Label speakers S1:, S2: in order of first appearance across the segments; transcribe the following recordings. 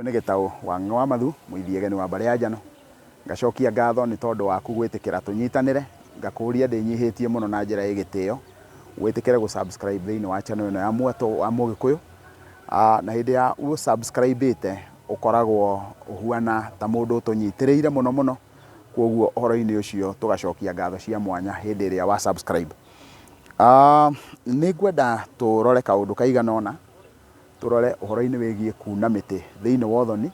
S1: Nĩ Gĩtaũ wa Ng'wamathu mũithiegeni wa mbarĩ ya Njano, ngacokia ngatho nĩ tondũ waku gwĩtĩkĩra tũnyitanĩre, ngakũria ndĩnyihĩtie mũno na njĩra y'ĩgĩtĩo wĩtĩkĩre gũ subscribe thĩinĩ wa channel ĩno ya Mwatũ wa Mũgĩkũyũ. Na hĩndĩ ya gũ subscribe ũkoragwo ũhuana ta mũndũ ũtũnyitĩrĩire mũno mũno, kwoguo ũhoro-inĩ ũcio tũgacokia ngatho cia mwanya hĩndĩ ĩrĩa wa subscribe. Nĩ ngwenda tũrore kaũndũ kaigana ũna, tũrore ũhoro-inĩ wĩgiĩ kuna mĩtĩ thĩinĩ wa ũthoni.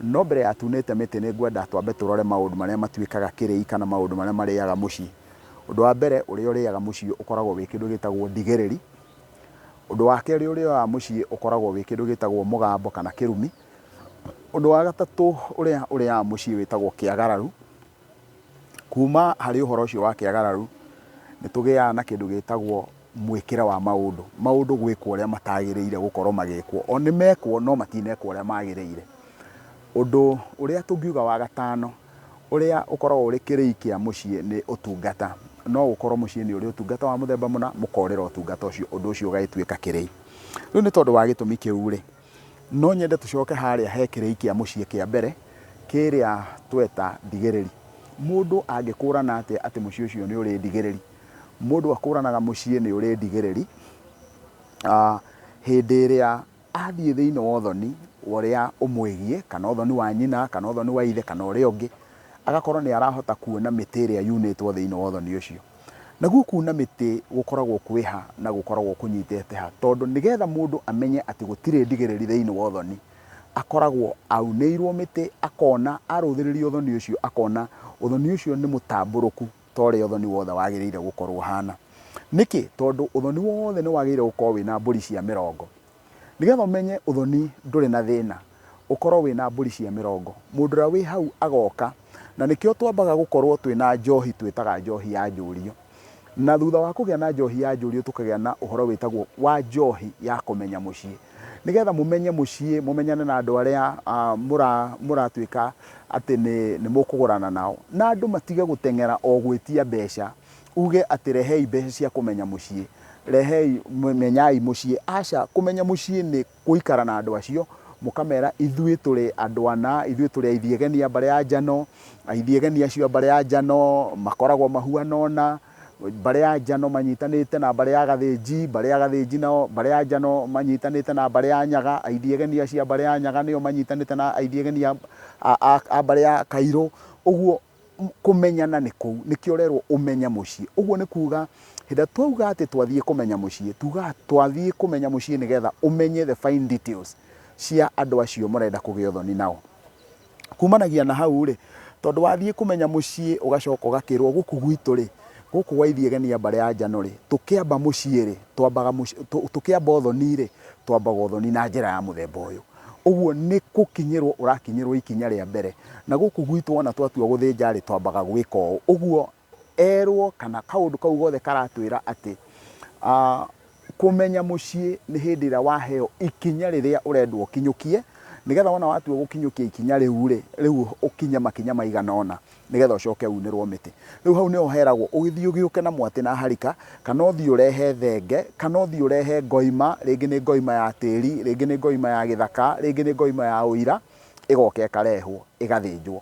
S1: No mbere ya tunĩte mĩtĩ nĩ ngwenda twambe tũrore maũndũ marĩa matuĩkaga kĩrĩi kana maũndũ marĩa marĩaga mũciĩ. Ũndũ wa mbere ũrĩa ũrĩaga mũciĩ ũkoragwo wĩ kĩndũ gĩtagwo ndigĩrĩri. Ũndũ wa kerĩ ũrĩa ũrĩaga mũciĩ ũkoragwo wĩ kĩndũ gĩtagwo mũgambo kana kĩrumi. Ũndũ wa gatatũ ũrĩa ũrĩaga mũciĩ wĩtagwo kĩagararu. Kuma harĩ ũhoro ũcio wa kĩagararu nĩ tũgĩaga na kĩndũ gĩtagwo mwĩkĩre wa maũndũ. Maũndũ gwĩkwo ũrĩa matagĩrĩire gũkorwo magĩkwo. O nĩ mekwo no matinekwo ũrĩa magĩrĩire. Ũndũ ũrĩa tũngiuga wa gatano ũrĩa ũkoragwo ũrĩ kĩrĩi kĩa mũciĩ nĩ ũtungata. No ũkorwo mũciĩ nĩ ũrĩ ũtungata wa mũthemba mũna, mũkorĩra ũtungata ũcio, ũndũ ũcio ũgagĩtuĩka kĩrĩi. Rĩu nĩ tondũ wa gĩtũmi kĩu rĩ, no nyende tũcoke harĩa he kĩrĩi kĩa mũciĩ kĩa mbere kĩrĩa tweta ndigĩrĩri. Mũndũ angĩkũrana atĩa atĩ mũciĩ ũcio nĩ ũrĩ ndigĩrĩri? Mũndũ akũranaga mũciĩ nĩ ũrĩ ndigĩrĩri hĩndĩ ĩrĩa athiĩ thĩinĩ wa ũthoni ũrĩa ũmwĩgiĩ, kana ũthoni wa nyina, kana ũthoni wa ithe, kana ũrĩa ũngĩ, agakorwo nĩ arahota kuona mĩtĩ ĩrĩa yunĩtwo thĩinĩ wa ũthoni ũcio. Naguo kuona mĩtĩ gũkoragwo kwĩha na gũkoragwo kũnyitĩte ha, tondũ nĩgetha mũndũ amenye atĩ gũtirĩ ndigĩrĩri thĩinĩ wa ũthoni, akoragwo aunĩirwo mĩtĩ, akona, arũthĩrĩria ũthoni ũcio, akona ũthoni ũcio nĩ mũtambũrũku ta ũrĩa ũthoni wothe wagĩrĩire gũkorwo ũhana. Nĩkĩ? Tondũ ũthoni wothe nĩ wagĩrĩire gũkorwo wĩna mbũri cia mĩrongo. Nĩgetha ũmenye ũthoni ndũrĩ na thĩna, ũkorwo wĩna mbũri cia mĩrongo, mũndũ ũrĩa wĩ hau agoka, na nĩkĩo twambaga gũkorwo twĩna njohi twĩtaga njohi ya njũriũ. Na thutha wa kũgĩa na njohi ya njũriũ tũkagĩa na ũhoro wĩtagwo wa njohi ya kũmenya mũciĩ. Nĩgetha mũmenye mũciĩ, mũmenyane na andũ arĩa mũratuĩka atĩ nĩ mũkũgũrana nao, na andũ matige gũteng'era o gwĩtia mbeca, uge atĩ rehei mbeca cia kũmenya mũciĩ, rehei menyai mũciĩ. Aca, kũmenya mũciĩ nĩ gũikara na andũ acio, mũkamera ithuĩ tũrĩ andũ ana, ithuĩ tũrĩ aithiegeni a mbarĩ ya Njano, aithiegeni acio a mbarĩ ya Njano makoragwo mahuana ũna, mbarĩ ya Njano manyitanĩte na mbarĩ ya Gathĩnji, mbarĩ ya Gathĩnji nao mbarĩ ya Njano manyitanĩte na mbarĩ ya Nyaga, aithiegeni acio a mbarĩ ya Nyaga nĩo manyitanĩte na aithiegeni a mbarĩ ya Kairũ. Ũguo kũmenyana nĩ kũu, nĩkĩo ũrerwo ũmenye mũciĩ. Ũguo nĩ kuga hĩndĩ twauga atĩ twathiĩ kũmenya mũciĩ, tugaga twathiĩ kũmenya mũciĩ nĩgetha ũmenye the fine details cia andũ acio mũrenda kũgĩa ũthoni nao. Kumanagia na hau rĩ, tondũ wathiĩ kũmenya mũciĩ ũgacoka ũgakĩrwo gũkũ gwitũ rĩ, gũkũ gwa aithiegeni a mbarĩ ya Njano rĩ, tũkĩamba mũciĩ rĩ, tũkĩamba ũthoni rĩ, twambaga ũthoni na njĩra ya mũthemba ũyũ. Ũguo nĩ gũkinyĩrwo ũrakinyĩrwo ikinya rĩa mbere, na gũkũ gwitũ ona twatua gũthĩnja rĩ, twambaga gwĩka ũũ. Ũguo erwo kana kaũndũ kau gothe karatwĩra atĩ kũmenya mũciĩ nĩ hĩndĩ ĩrĩa waheo ikinya rĩrĩa ũrendwo ũkinyũkie, nĩgetha wona watua gũkinyũkia ikinya rĩu rĩ, rĩu ũkinye makinya maigana ũna, nĩgetha ũcoke unĩrwo mĩtĩ. Rĩu hau nĩho heragwo ũgĩthiĩ ũgĩũke na mwatĩ na harika, kana ũthiĩ ũrehe thenge, kana ũthiĩ ũrehe ngoima, rĩngĩ nĩ ngoima ya tĩri, rĩngĩ nĩ ngoima ya gĩthaka, rĩngĩ nĩ ngoima ya ũira, ĩgoka ĩkarehwo ĩgathĩnjwo.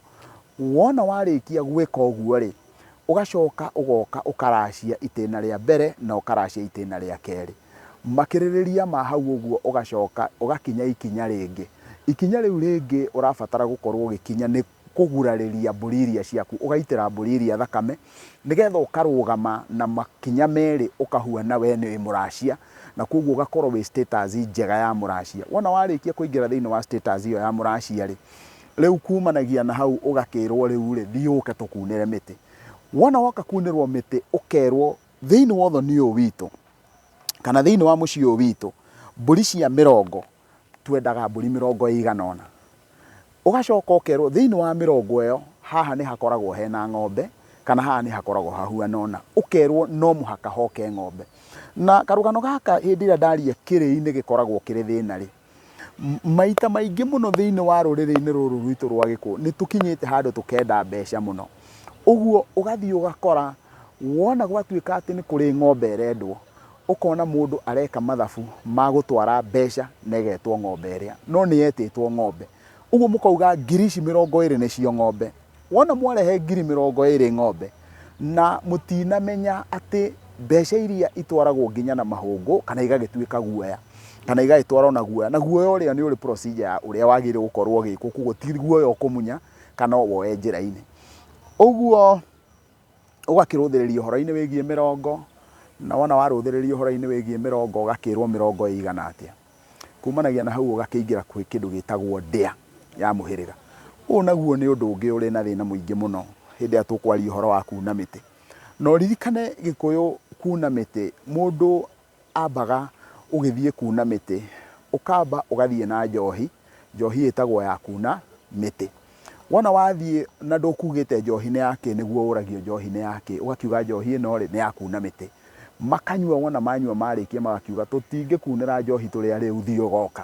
S1: Wona warĩkia gwĩka ũguo rĩ, ũgacoka ũgoka ũkaracia itĩna rĩa mbere na ũkaracia itĩna rĩa kerĩ. Makĩrĩrĩria ma hau ũguo ũgacoka ũgakinya ikinya rĩngĩ. Ikinya rĩu rĩngĩ ũrabatara gũkorwo ũgĩkinya nĩ kũgurarĩria mbũri iria ciaku, ũgaitĩra mbũri iria thakame, nĩgetha ũkarũgama na makinya merĩ ũkahuana we nĩ mũracia, na kwoguo ũgakorwo wĩ status njega ya mũracia. Wona warĩkia kũingĩra thĩinĩ wa status ĩyo ya mũracia rĩ, rĩu kumanagia na hau ũgakĩrwo rĩu rĩ, thiĩ ũke tũkunĩre mĩtĩ. Wona woka kunĩrwo mĩtĩ ũkerwo thĩinĩ wa ũthoni ũyũ witũ, kana thĩinĩ wa mũciĩ ũyũ witũ, mbũri cia mĩrongo twendaga mbũri mĩrongo ĩigana ũna. Ũgacoka ũkerwo thĩinĩ wa mĩrongo ĩyo, haha nĩ hakoragwo hena ng'ombe, kana haha nĩ hakoragwo hahuana ũna. Ũkerwo no mũhaka hoke ng'ombe. Na karũgano gaka hĩndĩ ĩrĩa ndaria kĩrĩi nĩ gĩkoragwo kĩrĩ thĩna rĩ, maita maingĩ mũno thĩinĩ wa rũrĩrĩ-inĩ rũrũ rwitũ rwa Gĩkũyũ nĩ tũkinyĩte handũ tũkenda mbeca mũno. Ũguo ũgathiĩ ũgakora wona gwatuĩka atĩ nĩ kũrĩ ng'ombe ĩrendwo, ukona mundu areka mathabu ma gutwara mbeca negetwo ng'ombe ĩrĩa no nĩ yetĩtwo ng'ombe. Uguo mũkauga ngiri ici 20 nĩcio ng'ombe. Wona mwarehe ngiri 20 ng'ombe na mũtinamenya atĩ mbeca iria itwaragwo nginya na mahũngũ kana igagĩtuĩka guoya kana igagĩtwarwo na guoya ũrĩa nĩ ũrĩ procedure ũrĩa wagĩrĩire gũkorwo gĩkwo, koguo ti guoya ũkũmunya kana woe njĩra-inĩ. Ũguo ũgakĩrũthĩrĩria ũhoro-inĩ wĩgiĩ mĩrongo, na wona warũthĩrĩria ũhoro-inĩ wĩgiĩ mĩrongo ũgakĩrwo mĩrongo ĩigana atĩa. Kumanagia na hau ũgakĩingĩra kwĩ kĩndũ gĩtagwo ndĩa ya mũhĩrĩga. Ũũ naguo nĩ ũndũ ũngĩ ũrĩ na thĩna mũingĩ mũno hĩndĩ ĩrĩa tũkwaria ũhoro wa kuna mĩtĩ. No ririkane Gĩkũyũ kuna mĩtĩ, mũndũ ambaga ũgĩthiĩ kuna mĩtĩ, ũkamba ũgathiĩ na njohi, njohi ĩtagwo ya kuna mĩtĩ. Wona wathiĩ na ndũkugĩte njohi nĩ yakĩ nĩguo ũragio njohi nĩ yakĩ, ũgakiuga njohi ĩno rĩ nĩ ya kuna mĩtĩ. Makanyua, wona manyua marĩkia magakiuga tũtingĩkunĩra njohi tũrĩa rĩu thiĩ ũgoka.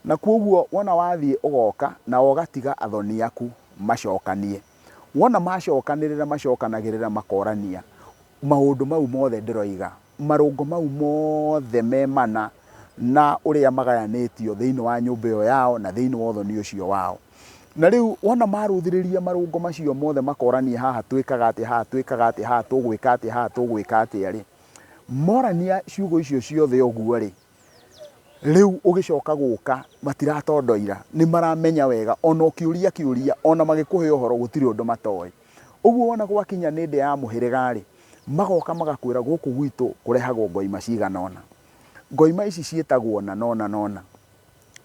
S1: Na kuoguo wona wathiĩ ũgoka na ũgatiga athoni aku macokanie. Wona macokanĩrĩra macokanagĩrĩra makorania, maũndũ mau mothe ndĩroiga, marũngo mau mothe me mana na ũrĩa magayanĩtio thĩinĩ wa nyũmba ĩyo yao na thĩinĩ wa ũthoni ũcio wao. Na rĩu wona marũthĩrĩria marũngo macio mothe makorania haha twĩkaga atĩa, haha twĩkaga atĩa, haha tũgwĩka atĩa, haha tũgwĩka atĩa rĩ, morania ciugo icio ciothe ũguo rĩ, rĩu ũgĩcoka gũka matiratondoira, nĩ maramenya wega, ona ũkĩũria kĩũria, ona magĩkũhe ũhoro gũtirĩ ũndũ matoĩ. Ũguo wona gwakinya nĩ ndĩa ya mũhĩrĩga rĩ, magoka magakwĩra gũkũ gwitũ kũrehagwo ngoima cigana ũna. Ngoima ici ciĩtagwo nona.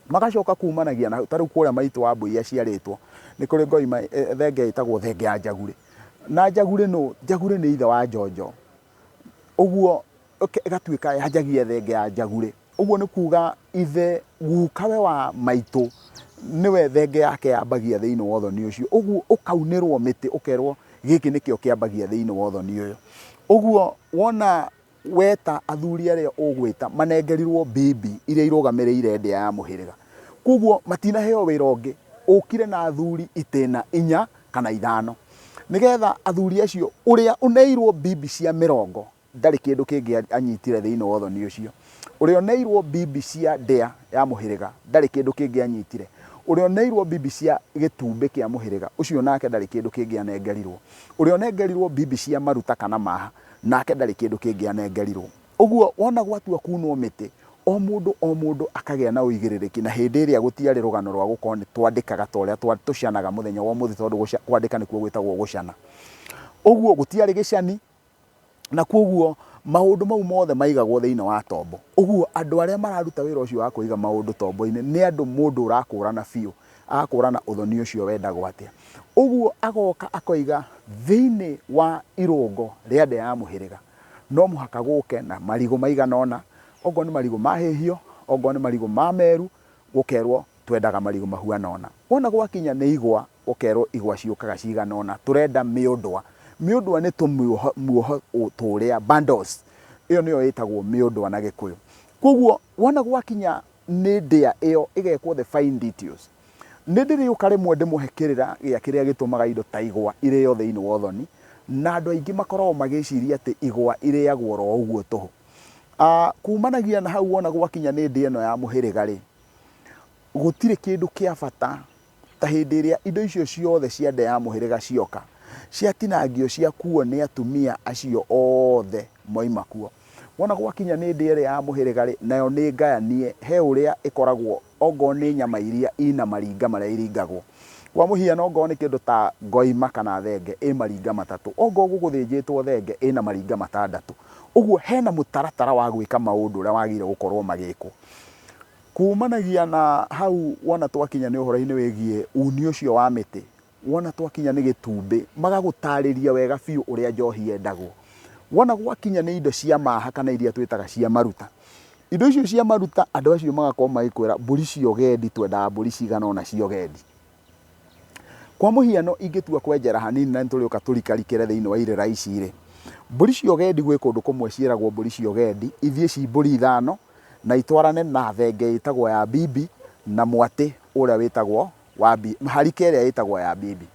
S1: Magacoka kumanagia na ta rĩu kũrĩa maitũ wa mbũi aciarĩtwo, nĩ kũrĩ ngoima thenge ĩtagwo thenge ya njagũrĩ. Na njagũrĩ nĩ ithe wa njonjo. Ũguo ĩgatuĩka yanjagia thenge ya njagũrĩ. Ũguo nĩ kuga ithe gukawe wa maitũ nĩwe thenge yake yambagia thĩinĩ wa ũthoni ũcio. Ũguo ũkaunĩrwo mĩtĩ ũkerwo gĩkĩ nĩkĩo kĩambagia thĩinĩ wa ũthoni ũyũ. Ũguo wona weta athuri arĩa ũgwĩta manengerirwo bibi iria irũgamĩrĩire ndĩa ya mũhĩrĩga. Koguo matinaheo wĩra ũngĩ, ũkire na athuri itĩna 4 kana 5. Nĩgetha athuri acio ũrĩa ũneirwo bibi cia 20 ndarĩ kĩndũ kĩngĩ anyitire thĩinĩ wa ũthoni ũcio. Ũrĩa ũneirwo bibi cia ndĩa ya mũhĩrĩga ndarĩ kĩndũ kĩngĩ anyitire. Ũrĩa ũneirwo bibi cia gĩtumbĩ kĩa mũhĩrĩga ũcio nake ndarĩ kĩndũ kĩngĩ anengerirwo. Ũrĩa ũnengerirwo bibi cia maruta kana maha nake ndarĩ kĩndũ kĩngĩ anengerirwo. Ũguo wona gwatua kunwo mĩtĩ, o mũndũ akagĩa na ũigĩrĩrĩki, na hĩndĩ ĩrĩa gũtiarĩ rũgano rwa gũkorwo nĩ twandĩkaga ta ũrĩa tũcanaga mũthenya wa mũthĩ, tondũ kwandĩka nĩkuo gwĩtagwo gũcana. Ũguo gũtiarĩ gĩcani, na kuoguo maũndũ mau mothe maigagwo thĩinĩ wa tombo. Ũguo andũ arĩa mararuta wĩra ũcio wa kũiga maũndũ tombo-inĩ nĩ andũ mũndũ ũrakũrana biũ, agakũrana ũthoni ũcio wendagwo atĩa. Ũguo agoka akoiga thĩinĩ wa irũngo rĩa ndĩa ya mũhĩrĩga no mũhaka gũke na marigũ maigana ũna, okorwo nĩ marigũ mahĩhio, okorwo nĩ marigũ ma meru, gũkerwo twendaga marigũ mahuana ũna. Wona gwakinya nĩ igwa, ũkerwo igwa ciũkaga cigana ũna, tũrenda mĩũndwa. Mĩũndwa nĩ tũmuoho tũrĩa bundles, ĩyo nĩyo ĩtagwo mĩũndwa na Gĩkũyũ. Koguo wona gwakinya nĩ ndĩa ĩyo ĩgekwo the fine details, nĩ ndĩrĩũka rĩmwe ndĩmũhe kĩrĩra gĩa kĩrĩa gĩtũmaga indo ta igwa irĩo thĩinĩ wa ũthoni, na andũ aingĩ makoragwo magĩciria atĩ igwa irĩagwo ro ũguo tũhũ. Kumanagia na hau wona gwakinya nĩ ndĩa ĩno ya mũhĩrĩga rĩ, gũtirĩ kĩndũ kĩa bata ta hĩndĩ ĩrĩa indo icio ciothe cia ndĩa ya mũhĩrĩga cioka, ciatinangio ciakuo nĩ atumia acio othe moima kuo. Wona gwakinya nĩ ndĩa ĩrĩa ya mũhĩrĩga rĩ, nayo nĩ ngayanie, he ũrĩa ĩkoragwo okorwo nĩ nyama iria ina maringa marĩa iringagwo. Kwa mũhiano okorwo nĩ kĩndũ ta ngoima kana thenge ĩ maringa 3, okorwo gũgũthĩnjĩtwo thenge ĩna maringa 6. Ũguo hena mũtaratara wa gwĩka maũndũ ũrĩa wagĩrĩire gũkorwo magĩkwo. Kumanagia na hau wona twakinya nĩ ũhoro-inĩ wĩgiĩ uni ũcio wa mĩtĩ, wona twakinya nĩ gĩtumbĩ, magagũtarĩria wega biũ ũrĩa njohi yendagwo. Wona gwakinya nĩ indo cia maha kana iria twĩtaga cia maruta, indo icio cia maruta andũ acio magakorwo magĩkwĩra mbũri cia ũgendi, twendaga mbũri cigana ũna cia ũgendi. Kwa mũhiano ingĩtua kwenjera hanini na nĩtũrĩũka tũrikarikĩre thĩinĩ wa irĩra ici rĩ, mbũri cia ũgendi gwĩ kũndũ kũmwe ciĩragwo mbũri cia ũgendi ithiĩ ci mbũri 5 na itwarane na thenge ĩtagwo ya bibi na mwatĩ ũrĩa wĩtagwo wa harika ĩrĩa ĩtagwo ya bibi.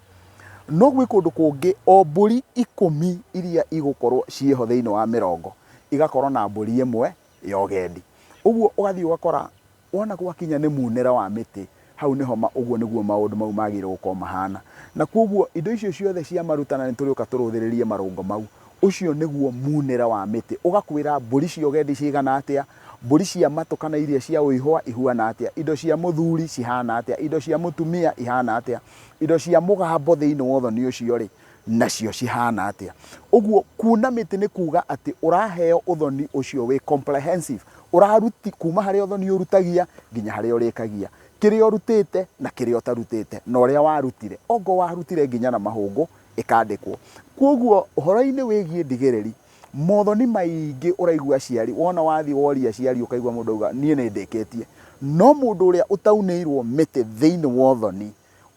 S1: No gwĩ kũndũ kũngĩ o mbũri 10 iria igũkorwo ciĩho thĩinĩ wa mĩrongo igakorwo na mbũri ĩmwe ya ũgendi. Ũguo ũgathiĩ ũgakora wona gwakinya nĩ munĩra wa mĩtĩ, hau nĩho ũguo nĩguo maũndũ mau magĩrĩirwo gũkorwo mahana. Na koguo indo icio ciothe cia maruta na nĩtũrĩũka tũrũthĩrĩrie marũngo mau, ũcio nĩguo munĩra wa mĩtĩ. Ũgakwĩra mbũri cia ũgendi cigana atĩa, mbũri cia matũ kana iria cia ũihũa ihuana atĩa, indo cia mũthuri cihana atĩa, indo cia mũtumia ihana atĩa, indo cia mũgambo thĩinĩ wa ũthoni ũcio rĩ, nacio cihana atĩa. Ũguo kuna mĩtĩ nĩ kuga atĩ ũraheo ũthoni ũcio wĩ comprehensive, ũraruti kuma harĩa ũthoni ũrutagia nginya harĩa ũrĩkagia, kĩrĩa ũrutĩte na kĩrĩa ũtarutĩte, na ũrĩa warutire, ongo warutire nginya na mahũngũ ĩkandĩkwo. Koguo ũhoro-inĩ wĩgiĩ ndigĩrĩri, mothoni maingĩ ũraigua aciari, wona wathiĩ woria aciari ũkaigua mũndũ auga niĩ nĩ ndĩkĩtie, no mũndũ ũrĩa ũtaunĩirwo mĩtĩ thĩinĩ wa ũthoni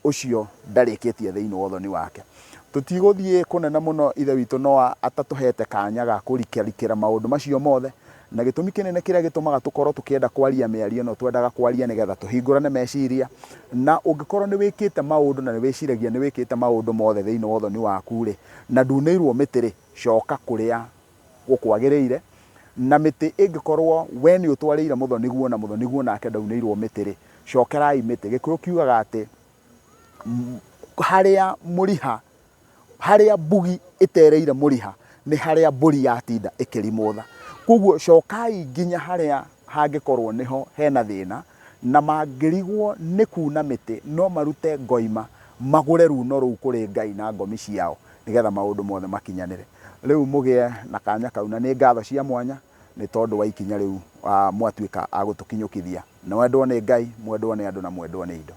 S1: ũcio ndarĩkĩtie thĩinĩ wa ũthoni wake. Tũtigũthiĩ kũnena mũno, ithe witũ no atatũhete kanya ga kũrikĩrikĩra maũndũ macio mothe, na gĩtũmi kĩnene kĩrĩa gĩtũmaga tũkorwo tũkĩenda kwaria mĩario ĩno twendaga kwaria nĩgetha tũhingũrane meciria, na ũngĩkorwo nĩ wĩkĩte maũndũ na nĩ wĩciragia nĩ wĩkĩte maũndũ mothe thĩinĩ wa ũthoni waku rĩ, na ndunĩirwo mĩtĩ rĩ, coka kũrĩa gũkwagĩrĩire, na mĩtĩ ĩngĩkorwo we nĩ ũtwarĩire mũthoniguo na mũthoniguo nake ndaunĩirwo mĩtĩ rĩ, cokerai mĩtĩ. Gĩkũyũ kiugaga atĩ harĩa mũriha, harĩa mbugi ĩtereire mũriha nĩ harĩa mbũri yatinda ĩkĩrimũtha. Koguo cokai nginya harĩa hangĩkorwo nĩho hena thĩna, na mangĩrigwo nĩ kuna mĩtĩ no marute ngoima magũre runo rũu kũrĩ Ngai na ngomi ciao nĩgetha maũndũ mothe makinyanĩre. Rĩu mũgĩe na kanya kau, na nĩ ngatho cia mwanya nĩ tondũ wa ikinya rĩu mwatuĩka a gũtũkinyũkithia. Na mwendwo nĩ Ngai, mwendwo nĩ andũ na mwendwo nĩ indo.